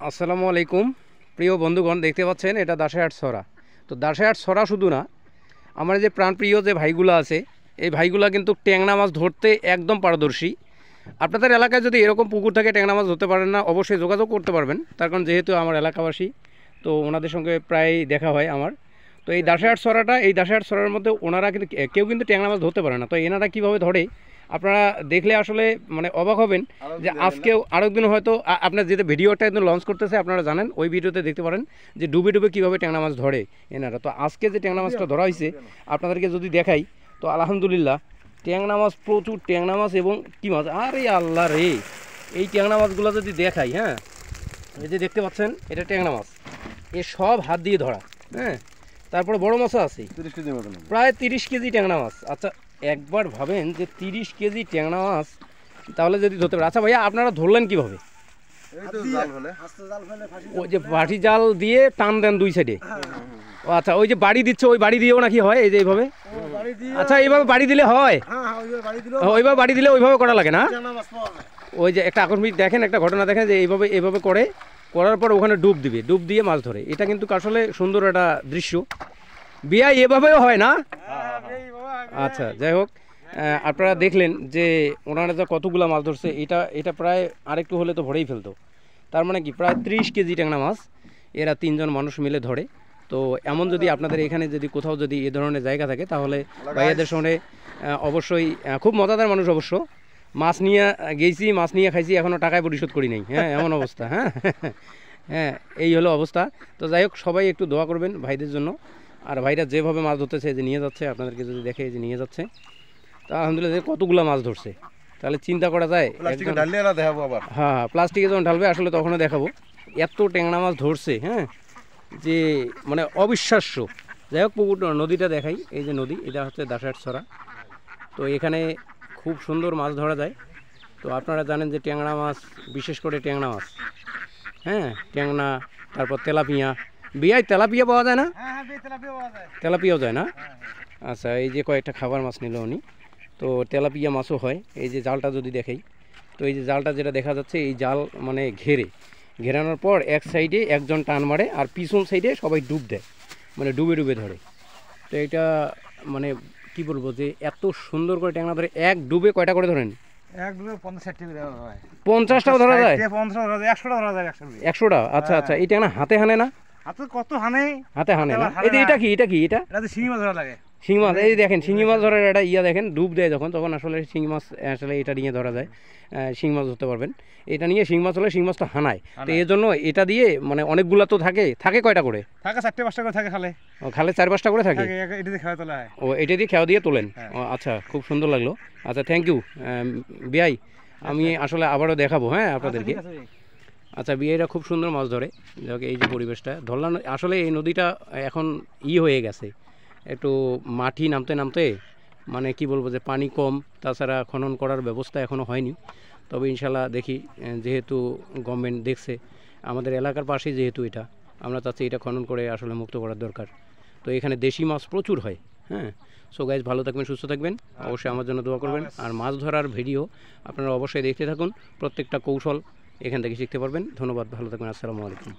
আসসালামু আলাইকুম প্রিয় বন্ধুগণ, দেখতে পাচ্ছেন এটা দাসেহাট ছড়া। তো দাসেহাট ছড়া শুধু না, আমার যে প্রাণপ্রিয় যে ভাইগুলো আছে, এই ভাইগুলা কিন্তু ট্যাংরা মাছ ধরতে একদম পারদর্শী। আপনাদের এলাকায় যদি এরকম পুকুর থাকে ট্যাংরা মাছ ধরতে পারেন না, অবশ্যই যোগাযোগ করতে পারবেন, তার কারণ যেহেতু আমার এলাকাবাসী, তো ওনাদের সঙ্গে প্রায় দেখা হয় আমার। তো এই দাসেহাট ছড়াটা, এই দাসেহাট ছড়ার মধ্যে ওনারা কিন্তু কেউ কিন্তু ট্যাংরা মাছ ধরতে পারে না। তো এনারা কীভাবে ধরে আপনারা দেখলে আসলে মানে অবাক হবেন যে আজকেও আরেকদিন হয়তো আপনার যেটা ভিডিওটা একদম লঞ্চ করতেছে আপনারা জানেন, ওই ভিডিওতে দেখতে পারেন যে ডুবে ডুবে কীভাবে ট্যাংরা মাছ ধরে এনারা। তো আজকে যে ট্যাংরা মাছটা ধরা হয়েছে আপনাদেরকে যদি দেখাই, তো আলহামদুলিল্লাহ ট্যাংরা মাছ, প্রচুর ট্যাংরা মাছ এবং কী মাছ, আরে আল্লাহ রে, এই ট্যাংরা মাছগুলো যদি দেখাই, হ্যাঁ এই যে দেখতে পাচ্ছেন এটা ট্যাংরা মাছ, এ সব হাত দিয়ে ধরা। হ্যাঁ, তারপরে বড় মাছও আছে 30 কেজি মতন, প্রায় 30 কেজি ট্যাংরা মাছ। আচ্ছা একবার ভাবেন যে 30 কেজি ট্যাংরা মাছ তাহলে যদি ধরতে পারে। আচ্ছা ভাইয়া, আপনারা ধরলেন কীভাবে? ওই যে বাটি জাল দিয়ে টান দেন দুই সাইডে? ও আচ্ছা, ওই যে বাড়ি দিচ্ছে, ওই বাড়ি দিয়েও নাকি হয় এই যে এইভাবে? আচ্ছা এইভাবে বাড়ি দিলে হয়? ওইভাবে বাড়ি দিলে ওইভাবে করা লাগে না? ওই যে একটা আকস্মিক দেখেন, একটা ঘটনা দেখেন যে এইভাবে এইভাবে করার পর ওখানে ডুব দিবে, ডুব দিয়ে মাছ ধরে। এটা কিন্তু আসলে সুন্দর একটা দৃশ্য। বিয়া এভাবেও হয় না? আচ্ছা যাই হোক, আপনারা দেখলেন যে ওনারা যা কতগুলো মাছ ধরছে, এটা প্রায় আরেকটু হলে তো ভরেই ফেলতো। তার মানে কি প্রায় 30 কেজি ট্যাংরা মাছ এরা 3 জন মানুষ মিলে ধরে। তো এমন যদি আপনাদের এখানে যদি কোথাও যদি এ ধরনের জায়গা থাকে তাহলে ভাইয়াদের সঙ্গে অবশ্যই, খুব মজাদার মানুষ অবশ্য। মাছ নিয়ে গেছি, মাছ নিয়ে খাইছি, এখনও টাকায় পরিশোধ করি নাই। হ্যাঁ এমন অবস্থা। হ্যাঁ হ্যাঁ, এই হলো অবস্থা। তো যাই হোক, সবাই একটু দোয়া করবেন ভাইদের জন্য। আর ভাইরা যেভাবে মাছ ধরতেছে, যে নিয়ে যাচ্ছে, আপনাদেরকে যদি দেখে যে নিয়ে যাচ্ছে, তা আলহামদুলিল্লাহ কতগুলো মাছ ধরছে, তাহলে চিন্তা করা যায়। হ্যাঁ, প্লাস্টিকে যখন ঢালবে আসলে তখনও দেখাবো এত ট্যাংরা মাছ ধরছে। হ্যাঁ, যে মানে অবিশ্বাস্য। যাই হোক, পুকুর নদীটা দেখাই, এই যে নদী, এটা হচ্ছে দাসেহাট ছড়া। তো এখানে খুব সুন্দর মাছ ধরা যায়। তো আপনারা জানেন যে ট্যাংরা মাছ, বিশেষ করে ট্যাংরা মাছ, হ্যাঁ ট্যাংরা, তারপর তেলাপিয়া। বিয়ায় তেলাপিয়া পাওয়া যায় না? তেলাপিয়াও যায় না? আচ্ছা, এই যে কয়েকটা খাবার মাছ নিল উনি। তো তেলাপিয়া মাছও হয়। এই যে জালটা যদি দেখাই, তো এই যে জালটা যেটা দেখা যাচ্ছে, এই জাল মানে ঘেরানোর পর এক সাইডে একজন টান মারে আর পিছন সাইডে সবাই ডুব দেয়, মানে ডুবে ডুবে ধরে। তো এটা মানে কি বলবো যে এত সুন্দর করে ট্যাংরা ধরে। এক ডুবে কয়টা করে ধরেন? এক ডুবে 50-60 ধরা যায়। 50টাও ধরা যায়? 50 ধরা যায়, 100টা ধরা যায়। 100টা? আচ্ছা আচ্ছা, এই ট্যাংরা হাতে হানে না? হাতে কত হানে, হাতে হানে না। এই যে এটা কি, এটা কি, এটা শিঙি মাছ ধরা লাগে। শিঙি মাছ, এই দেখেন শিঙি মাছ ধরার একটা ইয়া দেখেন, ডুব দেয় যখন, তখন আসলে শিঙি মাছ আসলে এটা নিয়ে ধরা যায়। শিঙি মাছ ধরতে পারবেন। এটা নিয়ে শিঙি মাছ হলে শিঙি মাছটা হানায়। তো এই জন্য এটা দিয়ে মানে অনেকগুলো তো থাকে কয়টা করে থাকে? 4-5টা করে থাকে খালে। ও, খালে 4-5টা করে থাকে। এটা দিয়ে খাওয়া তোলা হয়। ও, এটা দিয়ে খাওয়া দিয়ে তোলেন? ও আচ্ছা, খুব সুন্দর লাগলো। আচ্ছা, থ্যাংক ইউ বিআই। আমি আসলে আবারও দেখাবো হ্যাঁ আপনাদেরকে। আচ্ছা, বিআইরা খুব সুন্দর মাছ ধরে। এই যে পরিবেশটা ধরলাম, আসলে এই নদীটা এখন হয়ে গেছে একটু, মাটি নামতে নামতে মানে কি বলবো যে পানি কম, তাছাড়া খনন করার ব্যবস্থা এখনও হয়নি। তবে ইনশাল্লাহ দেখি, যেহেতু গভর্নমেন্ট দেখছে আমাদের এলাকার পাশেই, যেহেতু এটা আমরা চাচ্ছি এটা খনন করে আসলে মুক্ত করার দরকার। তো এখানে দেশি মাছ প্রচুর হয়। হ্যাঁ, সো গাইজ, ভালো থাকবেন, সুস্থ থাকবেন, অবশ্যই আমার জন্য দোয়া করবেন। আর মাছ ধরার ভিডিও আপনারা অবশ্যই দেখতে থাকুন, প্রত্যেকটা কৌশল এখান থেকে শিখতে পারবেন। ধন্যবাদ, ভালো থাকবেন, আসসালামু আলাইকুম।